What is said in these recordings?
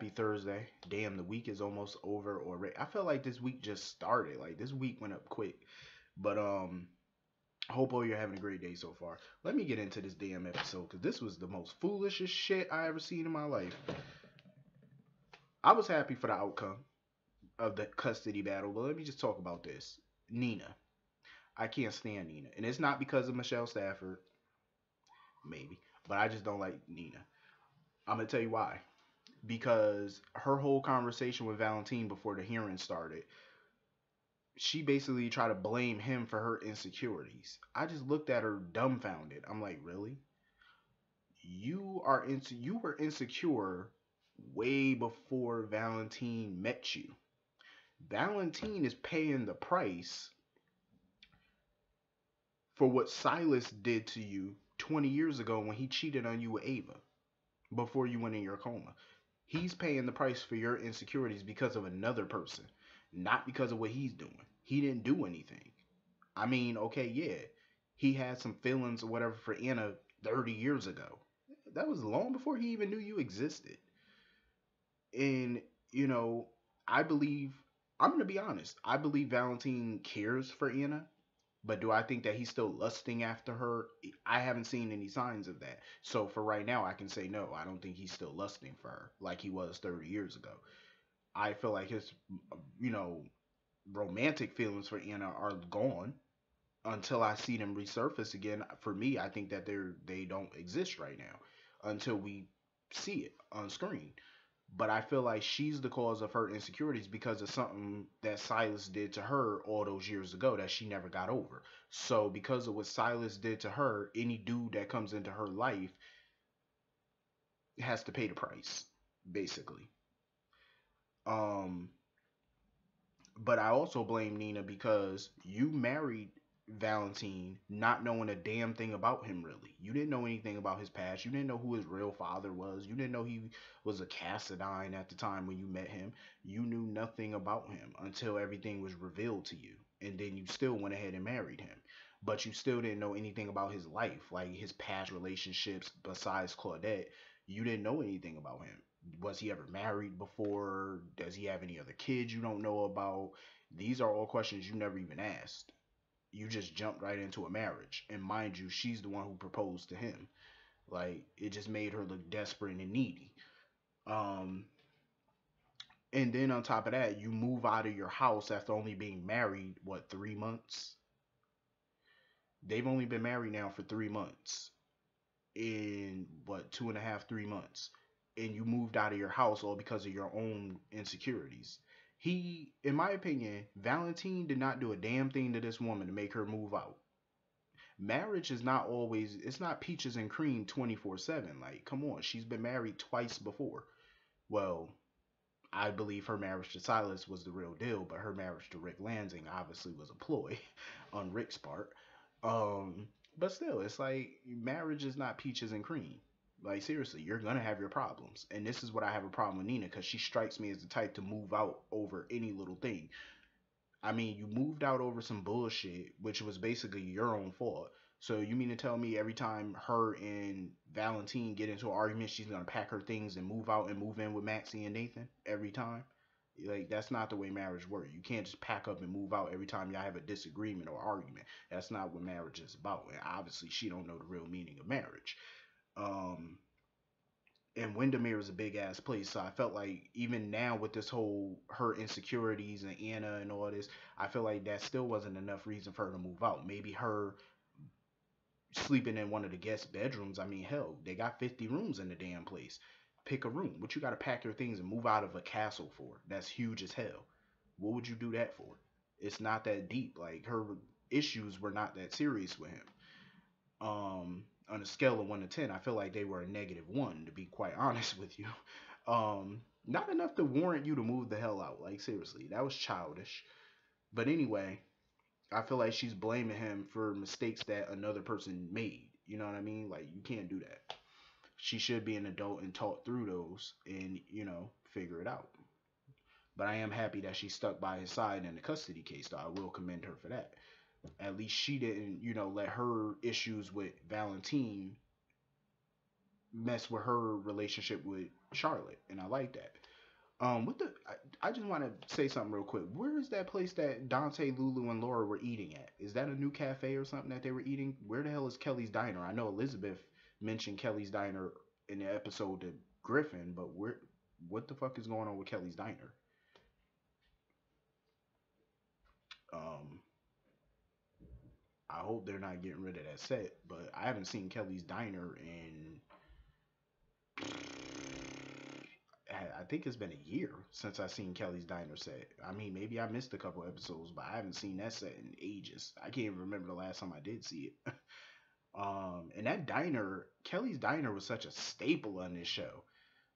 happy Thursday. Damn, the week is almost over already. I feel like this week just started. Like this week went up quick. But I hope all you're having a great day so far. Let me get into this damn episode because this was the most foolishest shit I ever seen in my life. I was happy for the outcome of the custody battle, but let me just talk about this. Nina. I can't stand Nina. And it's not because of Michelle Stafford, maybe, but I just don't like Nina. I'm going to tell you why. Because her whole conversation with Valentine before the hearing started, she basically tried to blame him for her insecurities. I just looked at her dumbfounded. I'm like, really? You were insecure way before Valentine met you. Valentine is paying the price for what Silas did to you 20 years ago when he cheated on you with Ava before you went in your coma. He's paying the price for your insecurities because of another person, not because of what he's doing. He didn't do anything. I mean, okay, yeah, he had some feelings or whatever for Anna 30 years ago. That was long before he even knew you existed. And, you know, I believe, I'm going to be honest, I believe Valentine cares for Anna. But do I think that he's still lusting after her? I haven't seen any signs of that. So for right now, I can say no. I don't think he's still lusting for her like he was 30 years ago. I feel like his, you know, romantic feelings for Anna are gone until I see them resurface again. For me, I think that they don't exist right now until we see it on screen. But I feel like she's the cause of her insecurities because of something that Silas did to her all those years ago that she never got over. So because of what Silas did to her, any dude that comes into her life has to pay the price, basically. Um, but I also blame Nina because you married Valentine not knowing a damn thing about him really. You didn't know anything about his past. You didn't know who his real father was. You didn't know he was a Cassadine at the time when you met him. You knew nothing about him until everything was revealed to you. And then you still went ahead and married him. But you still didn't know anything about his life, like his past relationships besides Claudette. You didn't know anything about him. Was he ever married before? Does he have any other kids you don't know about? These are all questions you never even asked. You just jumped right into a marriage. And mind you, she's the one who proposed to him. Like, it just made her look desperate and needy. Um, and then on top of that, you move out of your house after only being married, what, 3 months? They've only been married now for 3 months. In what, 2.5, 3 months. And you moved out of your house all because of your own insecurities. In my opinion, Valentine did not do a damn thing to this woman to make her move out. Marriage is not always, it's not peaches and cream 24/7. Like, come on, she's been married twice before. Well, I believe her marriage to Silas was the real deal, but her marriage to Rick Lansing obviously was a ploy on Rick's part. Um, but still, it's like marriage is not peaches and cream. Like seriously, you're gonna have your problems, and this is what I have a problem with Nina because she strikes me as the type to move out over any little thing. I mean, you moved out over some bullshit, which was basically your own fault. So you mean to tell me every time her and Valentine get into an argument, she's gonna pack her things and move out and move in with Maxie and Nathan every time? Like that's not the way marriage works. You can't just pack up and move out every time y'all have a disagreement or argument. That's not what marriage is about. And obviously, she don't know the real meaning of marriage. Um, and Windermere is a big ass place. So I felt like even now with this whole her insecurities and Anna and all this, I feel like that still wasn't enough reason for her to move out. Maybe her sleeping in one of the guest bedrooms. I mean, hell, they got 50 rooms in the damn place. Pick a room. What you got to pack your things and move out of a castle for? That's huge as hell. What would you do that for? It's not that deep. Like her issues were not that serious with him. On a scale of 1 to 10, I feel like they were a -1, to be quite honest with you. Not enough to warrant you to move the hell out. Like seriously, that was childish. But anyway, I feel like she's blaming him for mistakes that another person made. You know what I mean? Like you can't do that. She should be an adult and talk through those and figure it out. But I am happy that she stuck by his side in the custody case. Though I will commend her for that. At least she didn't, let her issues with Valentine mess with her relationship with Charlotte, and I like that. What the? I just want to say something real quick. Where is that place that Dante, Lulu, and Laura were eating at? Is that a new cafe or something that they were eating? Where the hell is Kelly's Diner? I know Elizabeth mentioned Kelly's Diner in the episode to Griffin, but where? What the fuck is going on with Kelly's Diner? Um, I hope they're not getting rid of that set, but I haven't seen Kelly's Diner in. I think it's been a year since I seen Kelly's Diner set. I mean, maybe I missed a couple episodes, but I haven't seen that set in ages. I can't even remember the last time I did see it. And that diner, Kelly's Diner, was such a staple on this show.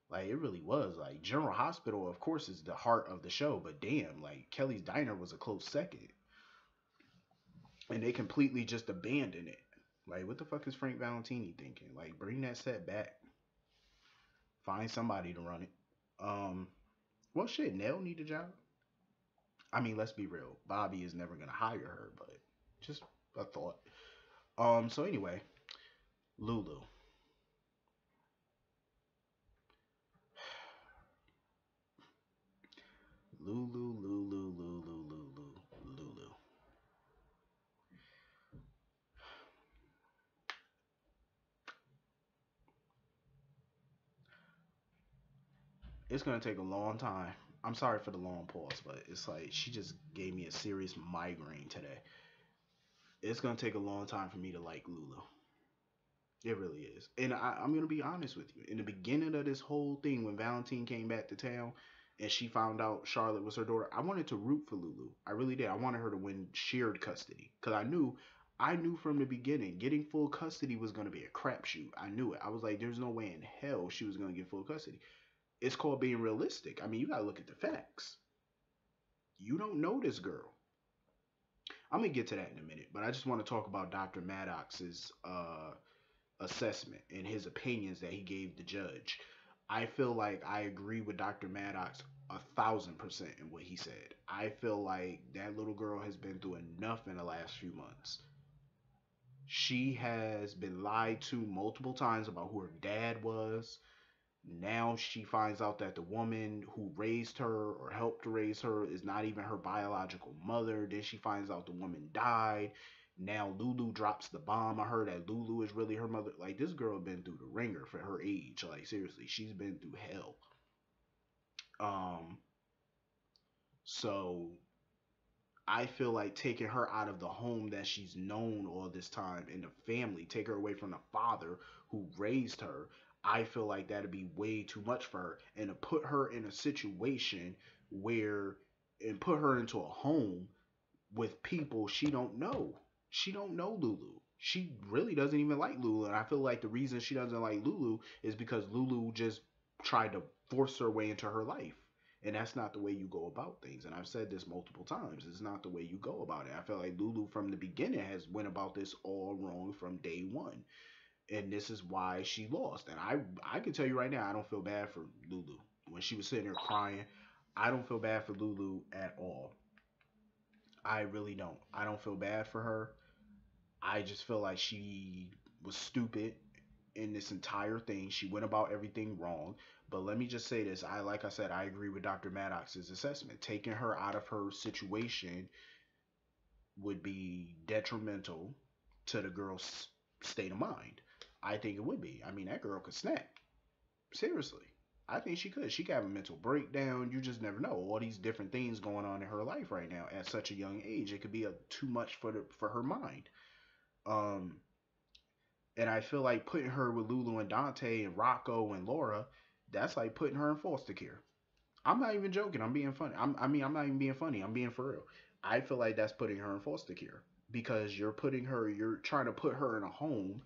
Like it really was. Like General Hospital, of course, is the heart of the show, but damn, like Kelly's Diner was a close second, and they completely just abandoned it. Like, what the fuck is Frank Valentini thinking? Like, bring that set back. Find somebody to run it. Um, well, shit, Nell need a job. I mean, let's be real. Bobby is never gonna hire her, but just a thought. So anyway, Lulu. Lulu, Lulu, Lulu, Lulu, Lulu. It's gonna take a long time. I'm sorry for the long pause, but it's like she just gave me a serious migraine today. It's gonna take a long time for me to like Lulu. It really is. And I'm going to be honest with you. In the beginning of this whole thing, when Valentine came back to town and she found out Charlotte was her daughter, I wanted to root for Lulu. I really did. I wanted her to win shared custody because I knew from the beginning getting full custody was going to be a crapshoot. I knew it. I was like, there's no way in hell she was going to get full custody. It's called being realistic. I mean, you got to look at the facts. You don't know this girl. I'm going to get to that in a minute, but I just want to talk about Dr. Maddox's assessment and his opinions that he gave the judge. I feel like I agree with Dr. Maddox 1,000% in what he said. I feel like that little girl has been through enough in the last few months. She has been lied to multiple times about who her dad was. Now she finds out that the woman who raised her or helped raise her is not even her biological mother. Then she finds out the woman died. Now Lulu drops the bomb on her that Lulu is really her mother. Like this girl been through the ringer for her age. Like seriously, she's been through hell. Um, so I feel like taking her out of the home that she's known all this time and the family, take her away from the father who raised her. I feel like that'd be way too much for her. And to put her in a situation where and put her into a home with people she don't know. She don't know Lulu. She really doesn't even like Lulu. And I feel like the reason she doesn't like Lulu is because Lulu just tried to force her way into her life. And that's not the way you go about things. And I've said this multiple times. It's not the way you go about it. I feel like Lulu from the beginning has went about this all wrong from day one. And this is why she lost. And I can tell you right now, I don't feel bad for Lulu. When she was sitting there crying, I don't feel bad for Lulu at all. I really don't. I don't feel bad for her. I just feel like she was stupid in this entire thing. She went about everything wrong. But let me just say this. Like I said, I agree with Dr. Maddox's assessment. Taking her out of her situation would be detrimental to the girl's state of mind. I think it would be. I mean, that girl could snap. Seriously. I think she could. She could have a mental breakdown. You just never know. All these different things going on in her life right now at such a young age. It could be too much for her mind. Um, and I feel like putting her with Lulu and Dante and Rocco and Laura, that's like putting her in foster care. I'm not even joking. I'm being funny. I'm not even being funny. I'm being for real. I feel like that's putting her in foster care because you're trying to put her in a home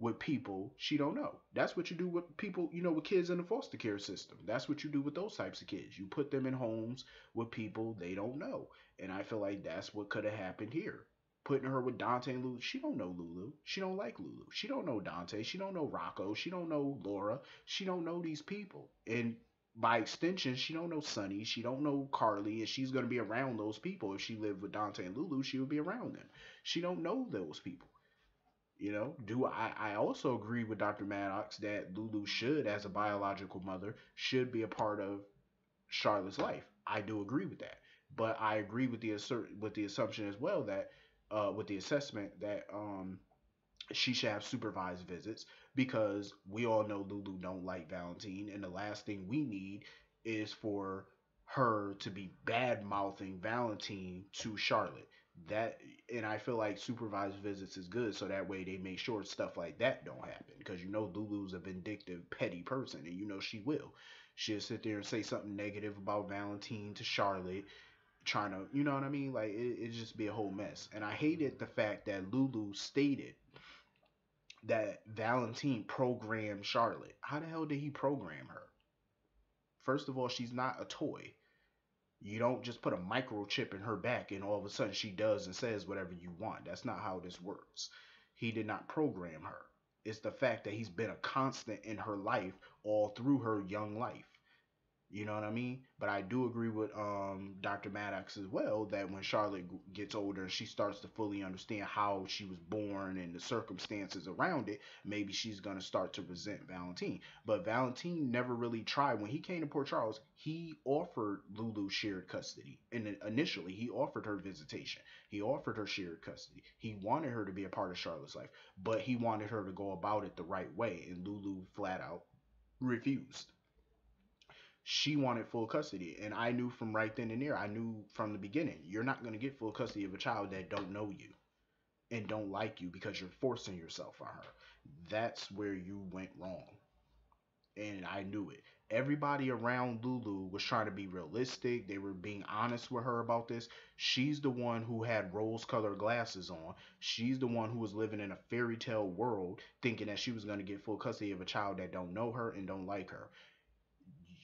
with people she don't know. That's what you do with people, with kids in the foster care system. That's what you do with those types of kids. You put them in homes with people they don't know. And I feel like that's what could have happened here. Putting her with Dante and Lulu. She don't know Lulu. She don't like Lulu. She don't know Dante. She don't know Rocco. She don't know Laura. She don't know these people. And by extension, she don't know Sunny. She don't know Carly. And she's going to be around those people. If she lived with Dante and Lulu, she would be around them. She don't know those people. Do I also agree with Dr. Maddox that Lulu should, as a biological mother, should be a part of. Charlotte's life. I do agree with that, but I agree with the assumption as well that with the assessment that she should have supervised visits because we all know Lulu don't like Valentine, and the last thing we need is for her to be bad mouthing Valentine to Charlotte. That and I feel like supervised visits is good, so that way they make sure stuff like that don't happen. Because you know Lulu's a vindictive, petty person, and you know she will. She'll sit there and say something negative about Valentine to Charlotte, trying to, you know what I mean? Like it just be a whole mess. And I hated the fact that Lulu stated that Valentine programmed Charlotte. How the hell did he program her? First of all, she's not a toy. You don't just put a microchip in her back and all of a sudden she does and says whatever you want. That's not how this works. He did not program her. It's the fact that he's been a constant in her life all through her young life. You know what I mean? But I do agree with Dr. Maddox as well that when Charlotte gets older and she starts to fully understand how she was born and the circumstances around it, maybe she's gonna start to resent Valentine. But Valentine never really tried. When he came to Port Charles, he offered Lulu shared custody, and initially he offered her visitation. He offered her shared custody. He wanted her to be a part of Charlotte's life, but he wanted her to go about it the right way, and Lulu flat out refused. She wanted full custody, and I knew from right then and there, I knew from the beginning, you're not going to get full custody of a child that don't know you and don't like you because you're forcing yourself on her. That's where you went wrong, and I knew it. Everybody around Lulu was trying to be realistic. They were being honest with her about this. She's the one who had rose colored glasses on. She's the one who was living in a fairy tale world thinking that she was going to get full custody of a child that don't know her and don't like her.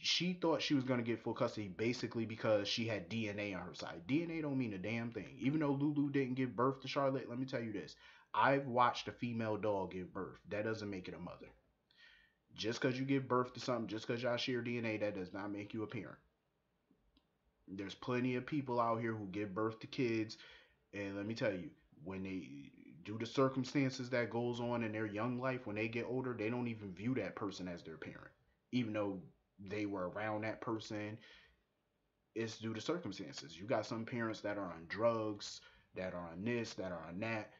She thought she was going to get full custody basically because she had DNA on her side. DNA don't mean a damn thing. Even though Lulu didn't give birth to Charlotte, let me tell you this. I've watched a female dog give birth. That doesn't make it a mother. Just because you give birth to something, just because y'all share DNA, that does not make you a parent. There's plenty of people out here who give birth to kids, and let me tell you, when they due to circumstances that goes on in their young life, when they get older, they don't even view that person as their parent, even though they were around that person. It's due to circumstances. You got some parents that are on drugs, that are on this, that are on that.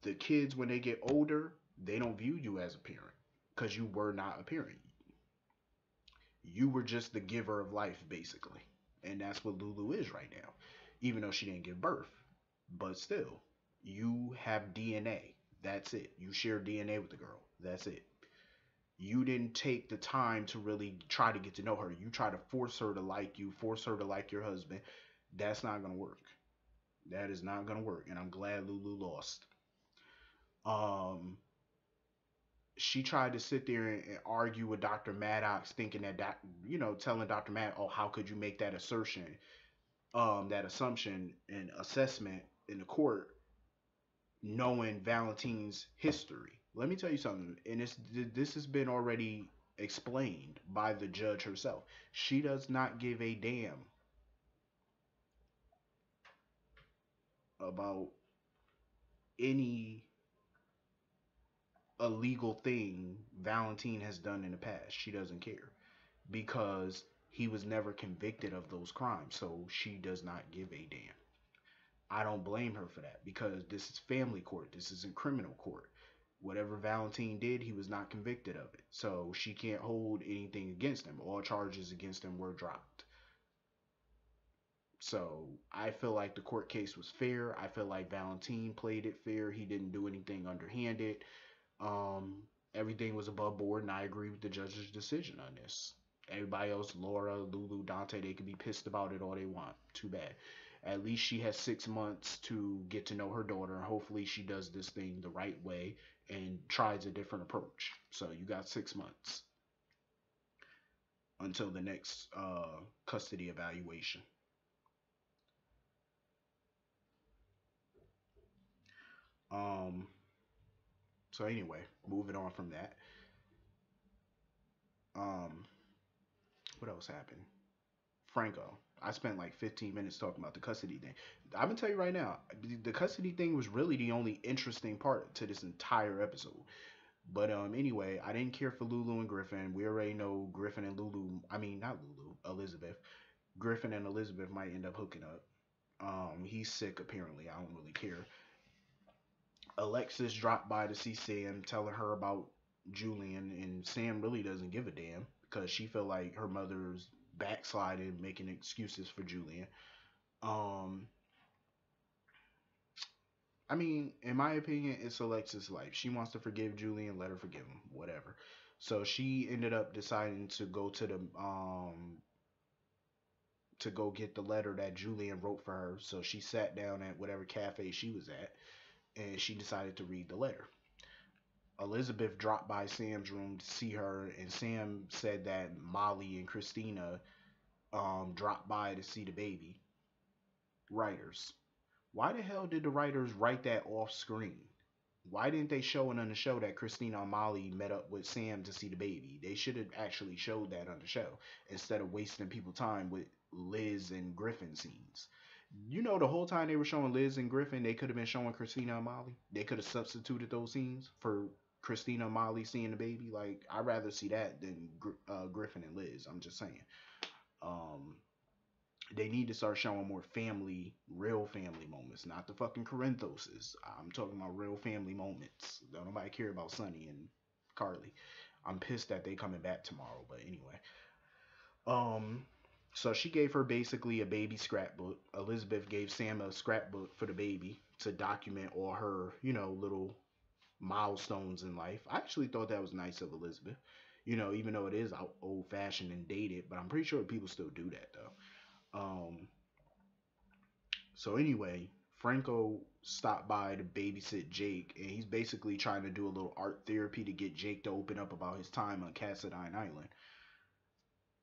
The kids, when they get older, they don't view you as a parent because you were not a parent. You were just the giver of life, basically. And that's what Lulu is right now, even though she didn't give birth. But still, you have DNA. That's it. You share DNA with the girl. That's it. You didn't take the time to really try to get to know her. You try to force her to like you, force her to like your husband. That's not going to work. That is not going to work. And I'm glad Lulu lost. Um, she tried to sit there and argue with Dr. Maddox, thinking that, telling Dr. Maddox, oh, how could you make that assertion, that assumption and assessment in the court, knowing Valentine's history. Let me tell you something, and this has been already explained by the judge herself. She does not give a damn about any illegal thing Valentine has done in the past. She doesn't care because he was never convicted of those crimes, so she does not give a damn. I don't blame her for that because this is family court. This isn't criminal court. Whatever Valentine did, he was not convicted of it. So she can't hold anything against him. All charges against him were dropped. So I feel like the court case was fair. I feel like Valentine played it fair. He didn't do anything underhanded. Um, Everything was above board, and I agree with the judge's decision on this. Everybody else, Laura, Lulu, Dante, they could be pissed about it all they want. Too bad. At least she has 6 months to get to know her daughter, and hopefully she does this thing the right way and tries a different approach. So you got 6 months until the next custody evaluation. Um, so anyway, moving on from that. Um, what else happened? Franco. I spent like 15 minutes talking about the custody thing. I'm gonna tell you right now, the custody thing was really the only interesting part to this entire episode. But anyway, I didn't care for Lulu and Griffin. We already know Griffin and Lulu. I mean, not Lulu, Elizabeth. Griffin and Elizabeth might end up hooking up. He's sick apparently. I don't really care. Alexis dropped by to see Sam, telling her about Julian, and Sam really doesn't give a damn because she feel like her mother's backsliding, making excuses for Julian. Um, I mean, in my opinion, it's Alexis' life. She wants to forgive Julian, let her forgive him, whatever. So she ended up deciding to go to go get the letter that Julian wrote for her. So she sat down at whatever cafe she was at, and she decided to read the letter. Elizabeth dropped by Sam's room to see her, and Sam said that Molly and Christina dropped by to see the baby. Writers. Why the hell did the writers write that off screen? Why didn't they show it on the show that Christina and Molly met up with Sam to see the baby? They should have actually showed that on the show instead of wasting people time with Liz and Griffin scenes. You know, the whole time they were showing Liz and Griffin, they could have been showing Christina and Molly. They could have substituted those scenes for Christina and Molly seeing the baby. Like, I'd rather see that than Griffin and Liz. I'm just saying. Um, they need to start showing more family, real family moments, not the fucking Corinthoses. I'm talking about real family moments. Don't nobody care about Sonny and Carly. I'm pissed that they coming back tomorrow, but anyway. Um, so she gave her basically a baby scrapbook. Elizabeth gave Sam a scrapbook for the baby to document all her, little milestones in life. I actually thought that was nice of Elizabeth. Even though it is old fashioned and dated, but I'm pretty sure people still do that though. So anyway, Franco stopped by to babysit Jake, and he's basically trying to do a little art therapy to get Jake to open up about his time on Cassadine Island.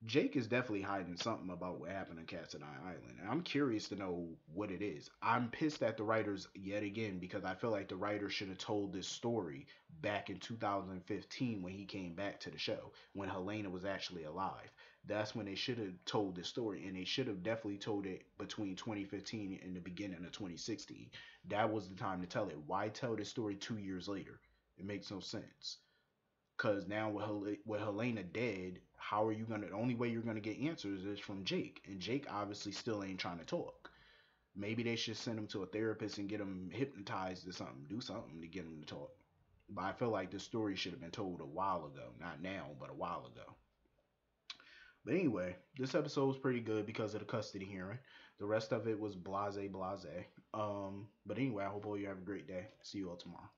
Jake is definitely hiding something about what happened on Cassadine Island, and I'm curious to know what it is. I'm pissed at the writers yet again because I feel like the writer should have told this story back in 2015 when he came back to the show, when Helena was actually alive. That's when they should have told this story, and they should have definitely told it between 2015 and the beginning of 2016. That was the time to tell it. Why tell this story 2 years later? It makes no sense. Cause now with Helena dead, how are you gonna? The only way you're gonna get answers is from Jake, and Jake obviously still ain't trying to talk. Maybe they should send him to a therapist and get him hypnotized or something. Do something to get him to talk. But I feel like this story should have been told a while ago, not now, but a while ago. But anyway, this episode was pretty good because of the custody hearing. The rest of it was blase blase. But anyway, I hope all you have a great day. See you all tomorrow.